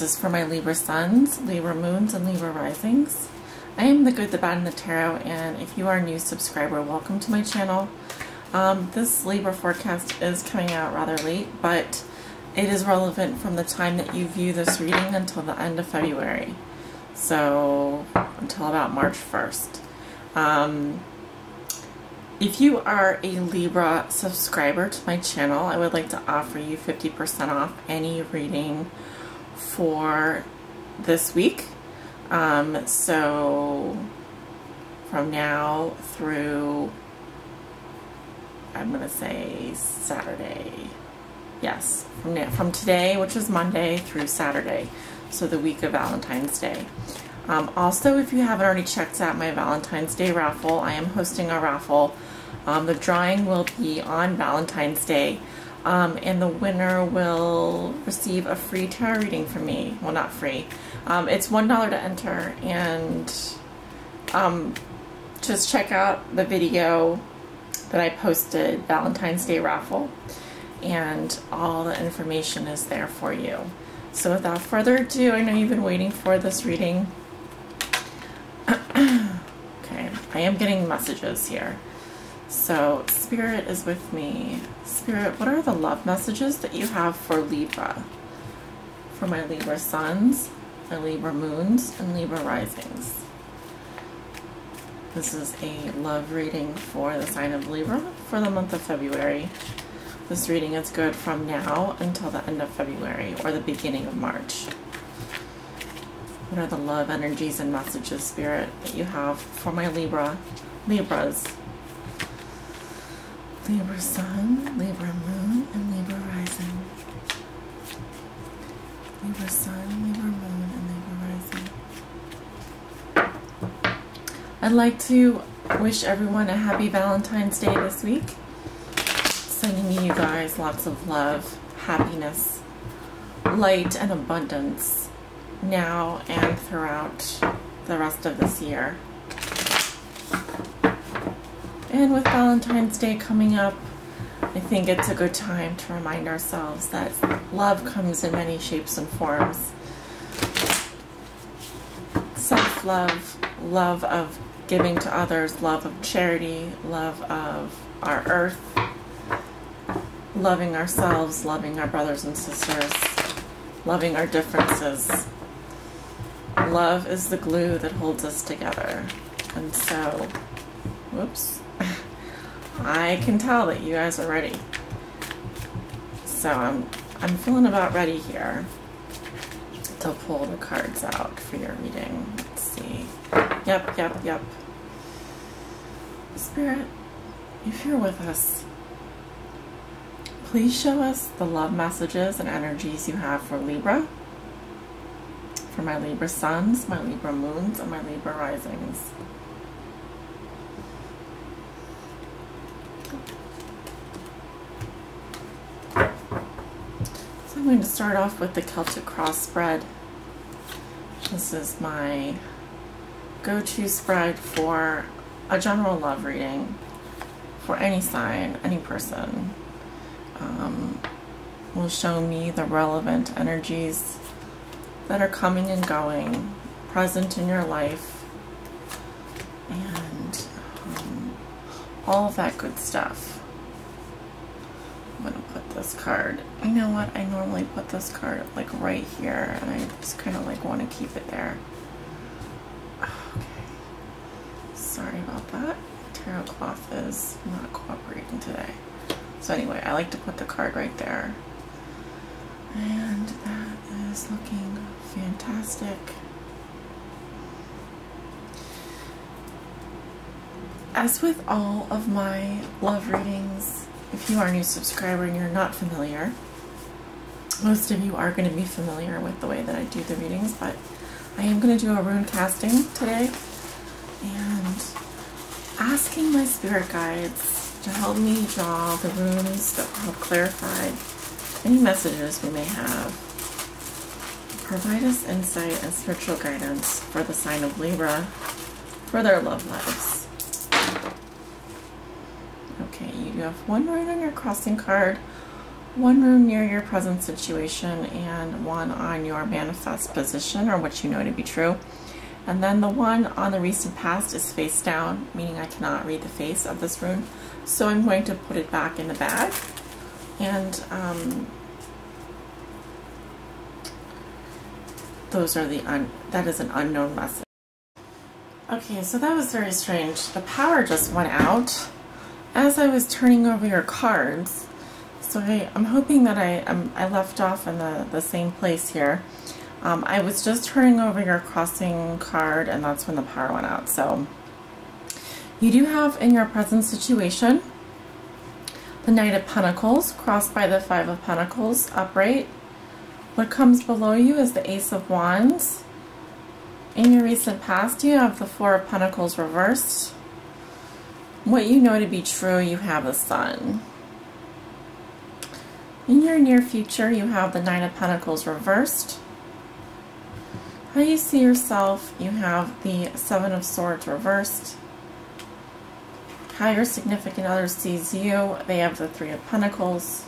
is for my Libra suns, Libra moons, and Libra risings. I am the Good, the Bad, and the Tarot, and if you are a new subscriber, welcome to my channel. This Libra forecast is coming out rather late, but it is relevant from the time that you view this reading until the end of February. So, until about March 1st. If you are a Libra subscriber to my channel, I would like to offer you 50% off any reading for this week. So from now through, I'm going to say Saturday. Yes, from today, which is Monday, through Saturday. So the week of Valentine's Day. Also, if you haven't already checked out my Valentine's Day raffle, I am hosting a raffle. The drawing will be on Valentine's Day, and the winner will receive a free tarot reading from me. Well, not free. It's $1 to enter, and just check out the video that I posted, Valentine's Day raffle, and all the information is there for you. So without further ado, I know you've been waiting for this reading. Okay, I am getting messages here. So, Spirit is with me. Spirit, what are the love messages that you have for Libra? For my Libra suns, my Libra moons, and Libra risings. This is a love reading for the sign of Libra for the month of February. This reading is good from now until the end of February or the beginning of March. What are the love energies and messages, Spirit, that you have for my Libras? Libra sun, Libra moon, and Libra rising. Libra sun, Libra moon, and Libra rising. I'd like to wish everyone a happy Valentine's Day this week. Sending you guys lots of love, happiness, light, and abundance now and throughout the rest of this year. And with Valentine's Day coming up, I think it's a good time to remind ourselves that love comes in many shapes and forms. Self-love, love of giving to others, love of charity, love of our earth, loving ourselves, loving our brothers and sisters, loving our differences. Love is the glue that holds us together. And so, whoops. I can tell that you guys are ready. So I'm feeling about ready here to pull the cards out for your reading. Let's see. Yep. Spirit, if you're with us, please show us the love messages and energies you have for Libra, for my Libra suns, my Libra moons, and my Libra risings. I'm going to start off with the Celtic Cross spread. This is my go-to spread for a general love reading for any sign, any person. Will show me the relevant energies that are coming and going, present in your life, and all of that good stuff. I'm going to put this card, you know what, I normally put this card like right here, and I just kind of like want to keep it there. Okay, sorry about that. Tarot cloth is not cooperating today. So anyway, I like to put the card right there. And that is looking fantastic. As with all of my love readings, if you are a new subscriber and you're not familiar, most of you are going to be familiar with the way that I do the readings, but I am going to do a rune casting today and asking my spirit guides to help me draw the runes that will help clarify any messages we may have. Provide us insight and spiritual guidance for the sign of Libra for their love lives. Okay, you have one rune on your crossing card, one rune near your present situation and one on your manifest position, or what you know to be true. And then the one on the recent past is face down, meaning I cannot read the face of this rune. So I'm going to put it back in the bag. And that is an unknown message. Okay, so that was very strange. The power just went out as I was turning over your cards. So I'm hoping that I left off in the same place here. I was just turning over your crossing card, and that's when the power went out. So you do have in your present situation the Knight of Pentacles crossed by the Five of Pentacles upright. What comes below you is the Ace of Wands. In your recent past, you have the Four of Pentacles reversed. What you know to be true, you have the Sun. In your near future, you have the Nine of Pentacles reversed. How you see yourself, you have the Seven of Swords reversed. How your significant other sees you, they have the Three of Pentacles.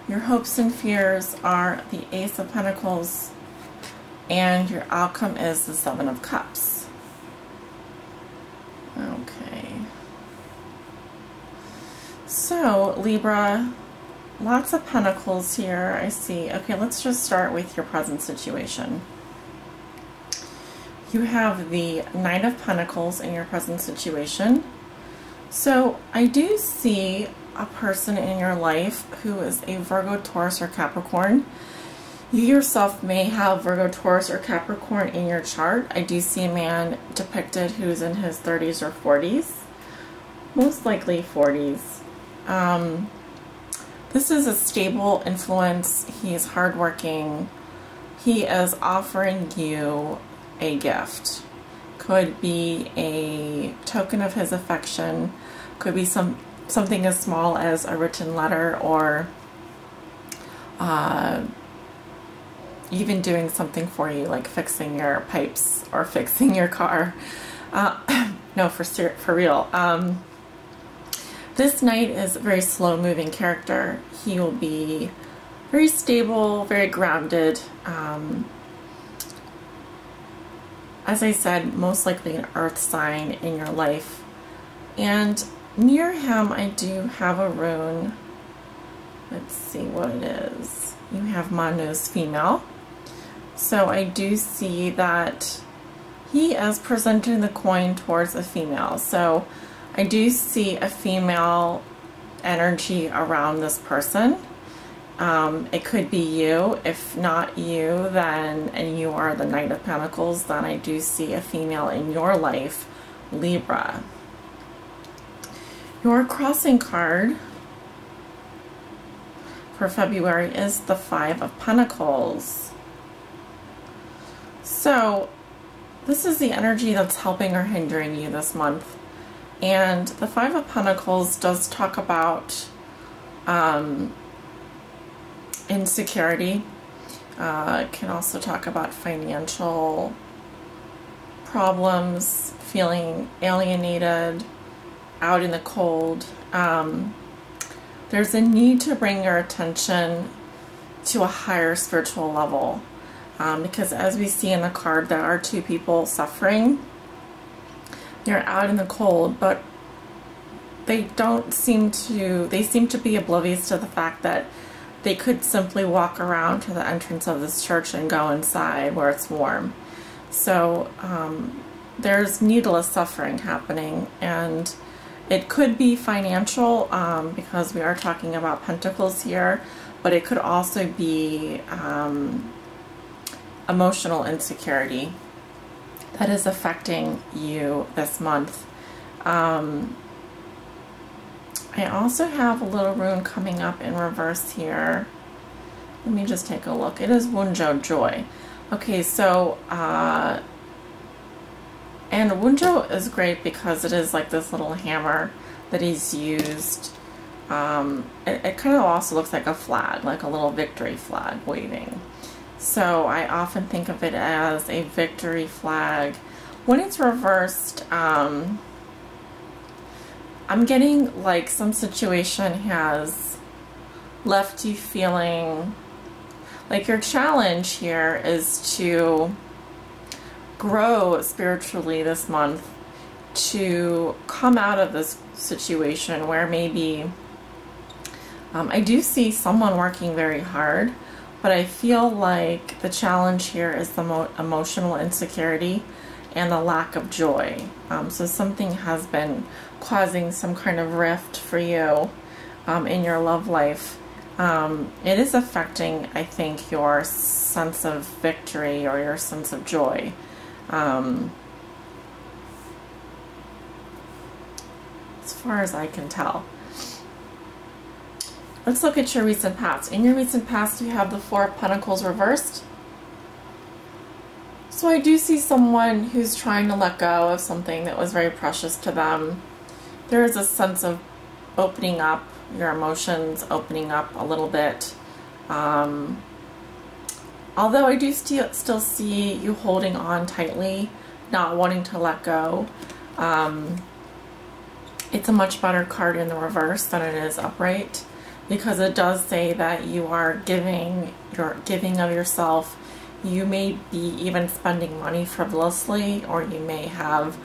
Your hopes and fears are the Ace of Pentacles, and your outcome is the Seven of Cups. Okay. So, Libra, lots of pentacles here, I see. Okay, let's just start with your present situation. You have the Nine of Pentacles in your present situation. So I do see a person in your life who is a Virgo, Taurus, or Capricorn. You yourself may have Virgo, Taurus, or Capricorn in your chart. I do see a man depicted who's in his 30s or 40s. Most likely 40s. This is a stable influence. He is hardworking. He is offering you a gift. Could be a token of his affection. Could be something as small as a written letter, or even doing something for you, like fixing your pipes or fixing your car. No, for real. This knight is a very slow-moving character. He will be very stable, very grounded. As I said, most likely an earth sign in your life. And near him, I do have a rune. Let's see what it is. You have Manu's female. So I do see that he is presenting the coin towards a female. So I do see a female energy around this person. It could be you. If not you, then, and you are the Knight of Pentacles, then I do see a female in your life, Libra. Your crossing card for February is the Five of Pentacles. So this is the energy that's helping or hindering you this month. And the Five of Pentacles does talk about insecurity. Can also talk about financial problems, feeling alienated, out in the cold. There's a need to bring your attention to a higher spiritual level. Because as we see in the card, there are two people suffering. They're out in the cold, but they seem to be oblivious to the fact that they could simply walk around to the entrance of this church and go inside where it's warm. So there's needless suffering happening, and it could be financial because we are talking about pentacles here, but it could also be emotional insecurity that is affecting you this month. I also have a little rune coming up in reverse here. Let me just take a look. It is Wunjo Joy. Okay, so, and Wunjo is great because it is like this little hammer that he's used. It kind of also looks like a flag, like a little victory flag waving. So I often think of it as a victory flag. When it's reversed, I'm getting like some situation has left you feeling like your challenge here is to grow spiritually this month, to come out of this situation where maybe I do see someone working very hard, but I feel like the challenge here is the emotional insecurity and the lack of joy. So something has been causing some kind of rift for you in your love life. It is affecting, I think, your sense of victory or your sense of joy. As far as I can tell. Let's look at your recent past. In your recent past, you have the Four of Pentacles reversed. So I do see someone who's trying to let go of something that was very precious to them. There is a sense of opening up your emotions, opening up a little bit. Although I do still see you holding on tightly, not wanting to let go. It's a much better card in the reverse than it is upright, because it does say that you are giving of yourself. You may be even spending money frivolously, or you may have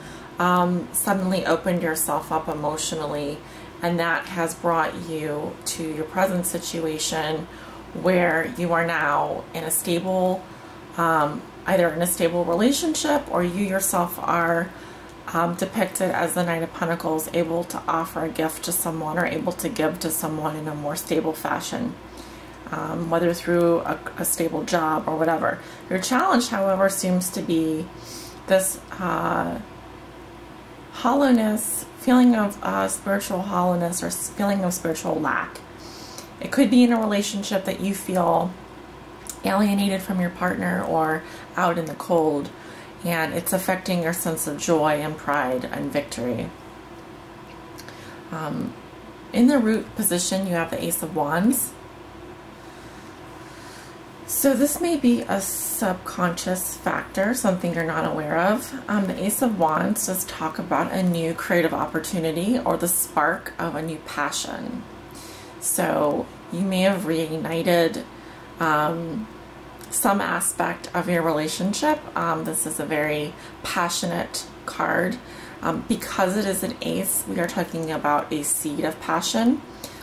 suddenly opened yourself up emotionally, and that has brought you to your present situation where you are now in a stable, either in a stable relationship, or you yourself are depicted as the Knight of Pentacles, able to offer a gift to someone or able to give to someone in a more stable fashion, whether through a stable job or whatever. Your challenge, however, seems to be this hollowness, feeling of spiritual hollowness, or feeling of spiritual lack. It could be in a relationship that you feel alienated from your partner or out in the cold, and it's affecting your sense of joy and pride and victory. In the root position, you have the Ace of Wands. So this may be a subconscious factor, something you're not aware of. The Ace of Wands does talk about a new creative opportunity or the spark of a new passion. So you may have reignited some aspect of your relationship. This is a very passionate card. Because it is an ace, we are talking about a seed of passion.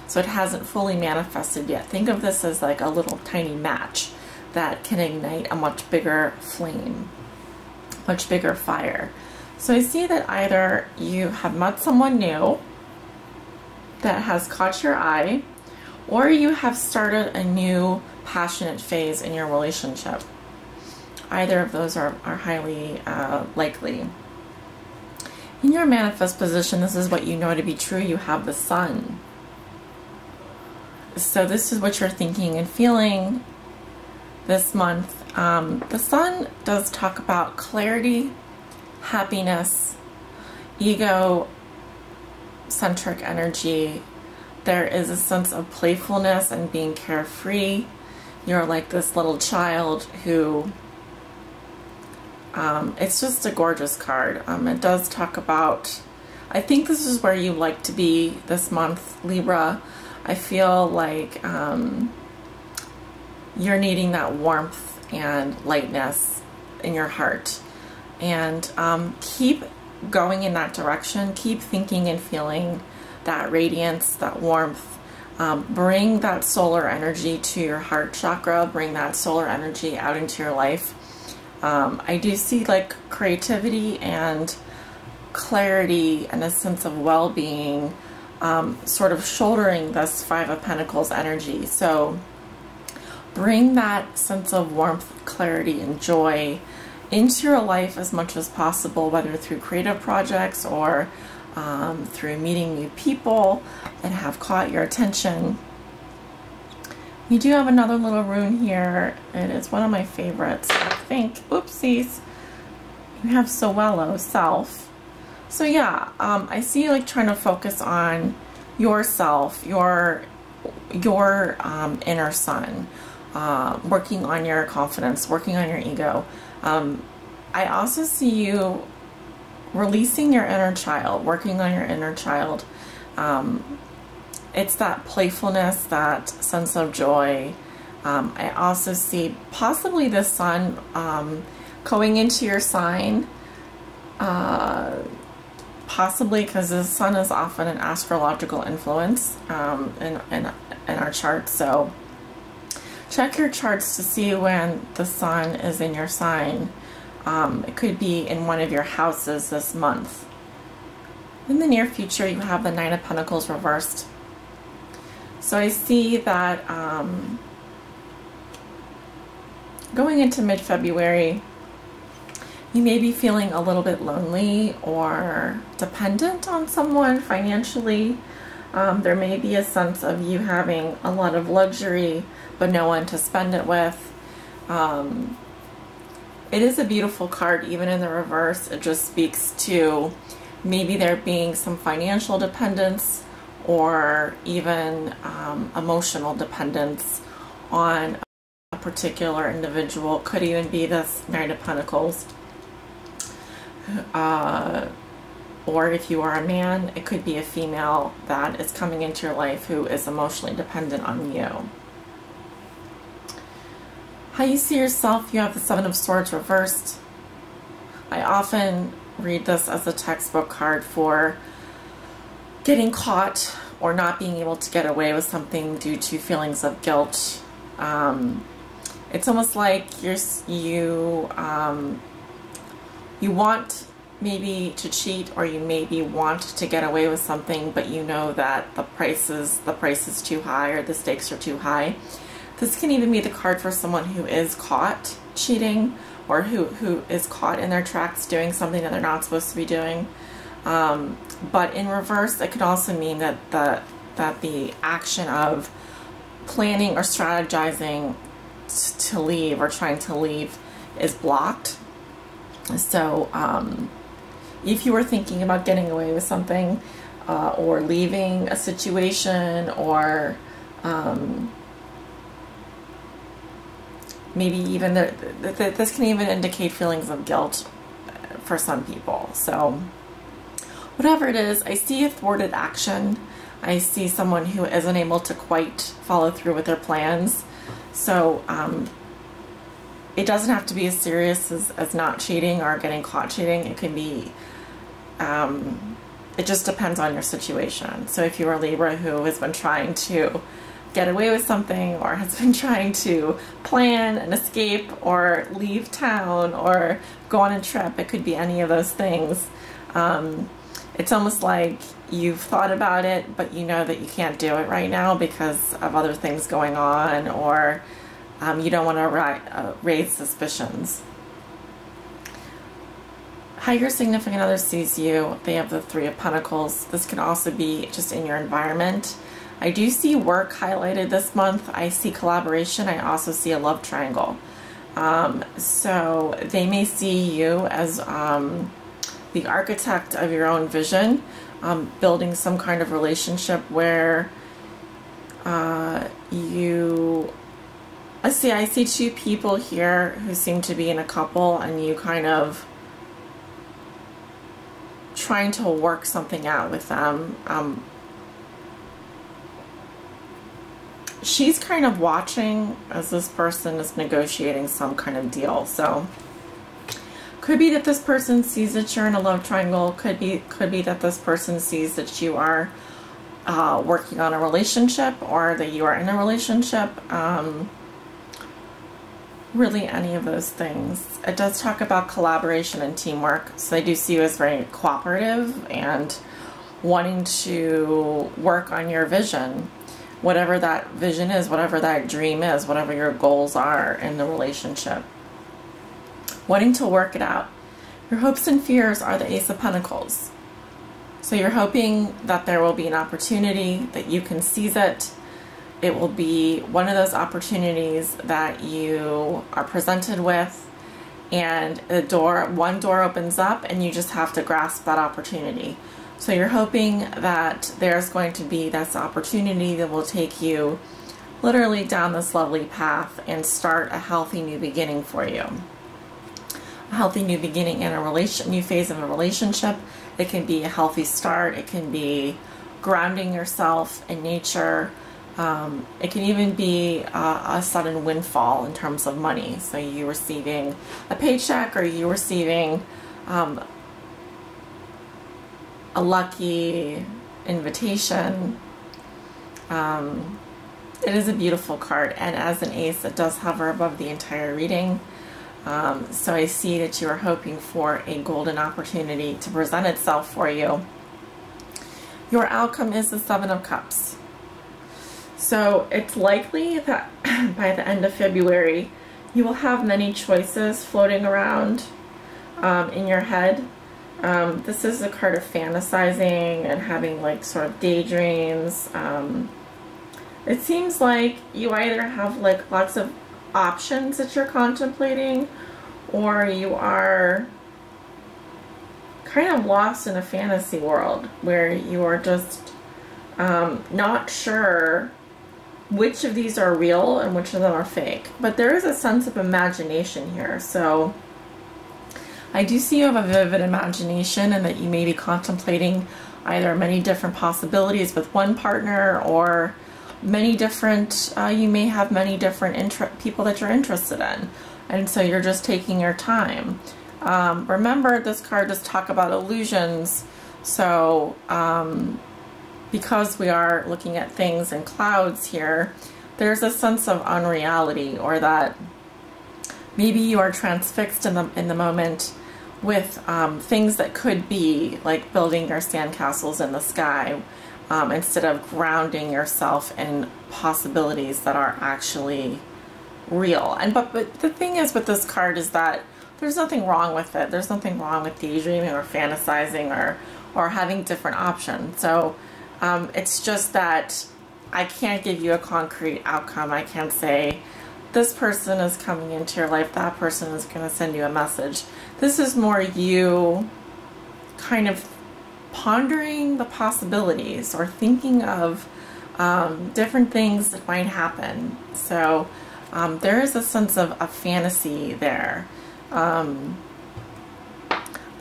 So it hasn't fully manifested yet. Think of this as like a little tiny match that can ignite a much bigger flame, much bigger fire. So I see that either you have met someone new that has caught your eye, or you have started a new passionate phase in your relationship. Either of those are highly likely. In your manifest position, this is what you know to be true. You have the Sun. So this is what you're thinking and feeling this month. The Sun does talk about clarity, happiness, ego-centric energy. There is a sense of playfulness and being carefree. You're like this little child who, it's just a gorgeous card. It does talk about, I think this is where you like to be this month, Libra. I feel like you're needing that warmth and lightness in your heart. And keep going in that direction. Keep thinking and feeling that radiance, that warmth. Bring that solar energy to your heart chakra. Bring that solar energy out into your life. I do see like creativity and clarity and a sense of well-being sort of shouldering this Five of Pentacles energy. So bring that sense of warmth, clarity, and joy into your life as much as possible, whether through creative projects or through meeting new people that have caught your attention. You do have another little rune here. It is one of my favorites, I think. Oopsies. You have Sowello, self. So yeah, I see you like trying to focus on yourself, your inner sun, working on your confidence, working on your ego. I also see you releasing your inner child, working on your inner child. It's that playfulness, that sense of joy. I also see possibly the sun going into your sign, possibly because the sun is often an astrological influence in our charts. So check your charts to see when the sun is in your sign. It could be in one of your houses this month. In the near future, you have the Nine of Pentacles reversed. So I see that going into mid-February, you may be feeling a little bit lonely or dependent on someone financially. There may be a sense of you having a lot of luxury, but no one to spend it with. It is a beautiful card, even in the reverse. It just speaks to maybe there being some financial dependence or even emotional dependence on a particular individual. Could even be this Knight of Pentacles. Or if you are a man, it could be a female that is coming into your life who is emotionally dependent on you. How you see yourself, you have the Seven of Swords reversed. I often read this as a textbook card for getting caught or not being able to get away with something due to feelings of guilt. It's almost like you want maybe to cheat, or you maybe want to get away with something, but you know that the price is too high, or the stakes are too high. This can even be the card for someone who is caught cheating, or who is caught in their tracks doing something that they're not supposed to be doing. But in reverse, it could also mean that the action of planning or strategizing to leave or trying to leave is blocked. So if you were thinking about getting away with something or leaving a situation, or maybe even this can even indicate feelings of guilt for some people. So whatever it is, I see a thwarted action. I see someone who isn't able to quite follow through with their plans. So it doesn't have to be as serious as not cheating or getting caught cheating. It can be, it just depends on your situation. So if you're a Libra who has been trying to get away with something, or has been trying to plan an escape or leave town or go on a trip, it could be any of those things. It's almost like you've thought about it, but you know that you can't do it right now because of other things going on, or you don't want to raise suspicions. How your significant other sees you, they have the Three of Pentacles. This can also be just in your environment. I do see work highlighted this month. I see collaboration. I also see a love triangle. So they may see you as the architect of your own vision, building some kind of relationship where I see two people here who seem to be in a couple, and you kind of trying to work something out with them. She's kind of watching as this person is negotiating some kind of deal. So could be that this person sees that you're in a love triangle. Could be that this person sees that you are working on a relationship, or that you are in a relationship. Really any of those things. It does talk about collaboration and teamwork. So they do see you as very cooperative and wanting to work on your vision. Whatever that vision is, whatever that dream is, whatever your goals are in the relationship. Wanting to work it out. Your hopes and fears are the Ace of Pentacles. So you're hoping that there will be an opportunity, that you can seize it. It will be one of those opportunities that you are presented with, and one door opens up and you just have to grasp that opportunity. So you're hoping that there's going to be this opportunity that will take you literally down this lovely path and start a healthy new beginning for you. A healthy new beginning in a new phase of a relationship. It can be a healthy start. It can be grounding yourself in nature. It can even be a sudden windfall in terms of money. So you receiving a paycheck, or you receiving a lucky invitation. It is a beautiful card, and as an ace, it does hover above the entire reading. So I see that you are hoping for a golden opportunity to present itself for you. Your outcome is the Seven of Cups. So it's likely that by the end of February, you will have many choices floating around in your head. This is a card of fantasizing and having like sort of daydreams. It seems like you either have like lots of options that you're contemplating, or you are kind of lost in a fantasy world where you are just not sure which of these are real and which of them are fake. But there is a sense of imagination here. So I do see you have a vivid imagination, and that you may be contemplating either many different possibilities with one partner, or many different, you may have many different people that you're interested in. And so you're just taking your time. Remember, this card does talk about illusions. So because we are looking at things in clouds here, there's a sense of unreality, or that maybe you are transfixed in the moment with things that could be like building your sandcastles in the sky, instead of grounding yourself in possibilities that are actually real. And but the thing is with this card is that there's nothing wrong with it. There's nothing wrong with daydreaming or fantasizing or having different options. So it's just that I can't give you a concrete outcome. I can't say this person is coming into your life, that person is going to send you a message. This is more you kind of pondering the possibilities, or thinking of different things that might happen. So there is a sense of a fantasy there.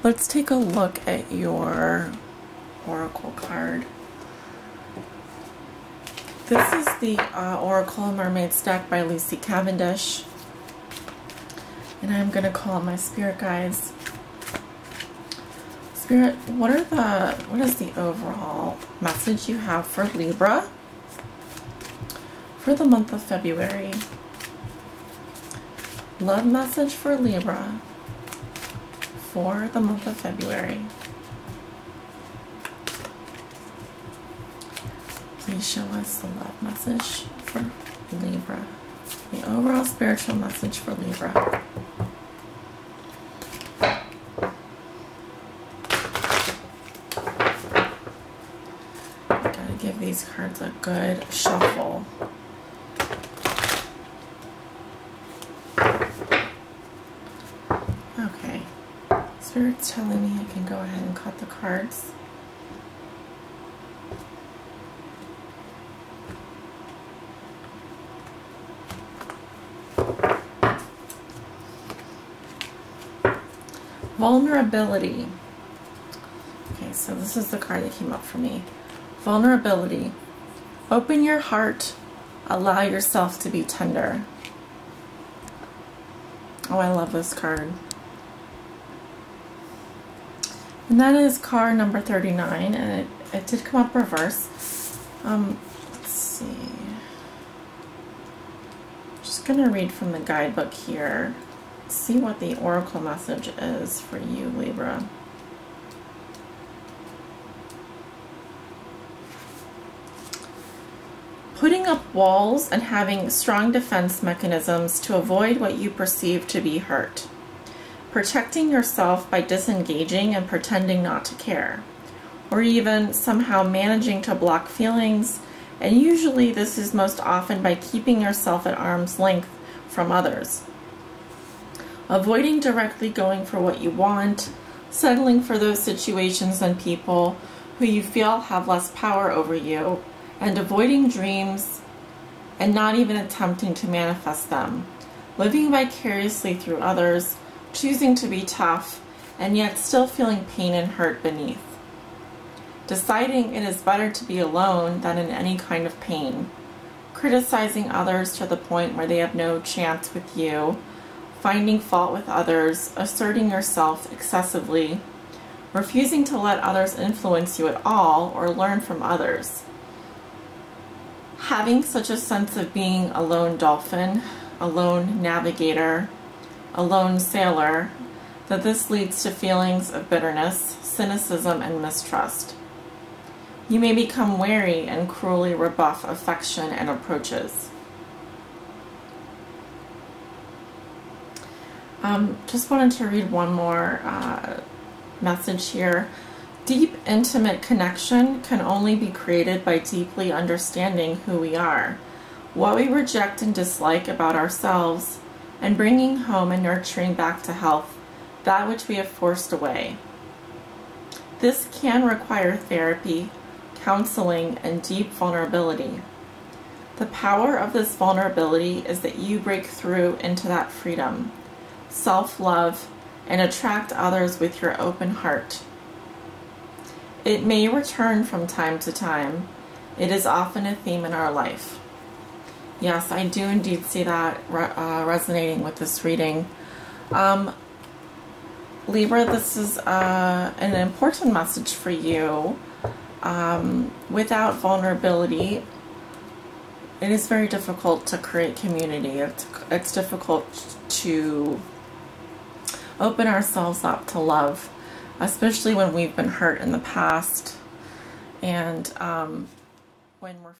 Let's take a look at your oracle card. This is the Oracle Mermaid's deck by Lucy Cavendish. And I'm going to call my spirit guides. Spirit, what is the overall message you have for Libra for the month of February? Love message for Libra for the month of February. Please show us the love message for Libra. The overall spiritual message for Libra. Gotta give these cards a good shuffle. Okay. Spirit's telling me I can go ahead and cut the cards. Vulnerability. Okay, so this is the card that came up for me. Vulnerability. Open your heart. Allow yourself to be tender. Oh, I love this card. And that is card number 39, and it did come up reverse. Let's see. Just gonna read from the guidebook here. See what the oracle message is for you, Libra. Putting up walls and having strong defense mechanisms to avoid what you perceive to be hurt. Protecting yourself by disengaging and pretending not to care. Or even somehow managing to block feelings, and usually this is most often by keeping yourself at arm's length from others. Avoiding directly going for what you want, settling for those situations and people who you feel have less power over you, and avoiding dreams and not even attempting to manifest them. Living vicariously through others, choosing to be tough, and yet still feeling pain and hurt beneath. deciding it is better to be alone than in any kind of pain, criticizing others to the point where they have no chance with you, finding fault with others, asserting yourself excessively, refusing to let others influence you at all or learn from others. Having such a sense of being a lone dolphin, a lone navigator, a lone sailor, that this leads to feelings of bitterness, cynicism, and mistrust. You may become wary and cruelly rebuff affection and approaches. Just wanted to read one more message here. Deep, intimate connection can only be created by deeply understanding who we are, what we reject and dislike about ourselves, and bringing home and nurturing back to health that which we have forced away. This can require therapy, counseling, and deep vulnerability. The power of this vulnerability is that you break through into that freedom, self-love, and attract others with your open heart. It may return from time to time. It is often a theme in our life. Yes, I do indeed see that resonating with this reading. Libra, this is an important message for you. Without vulnerability, it is very difficult to create community. It's difficult to open ourselves up to love, especially when we've been hurt in the past, and when we're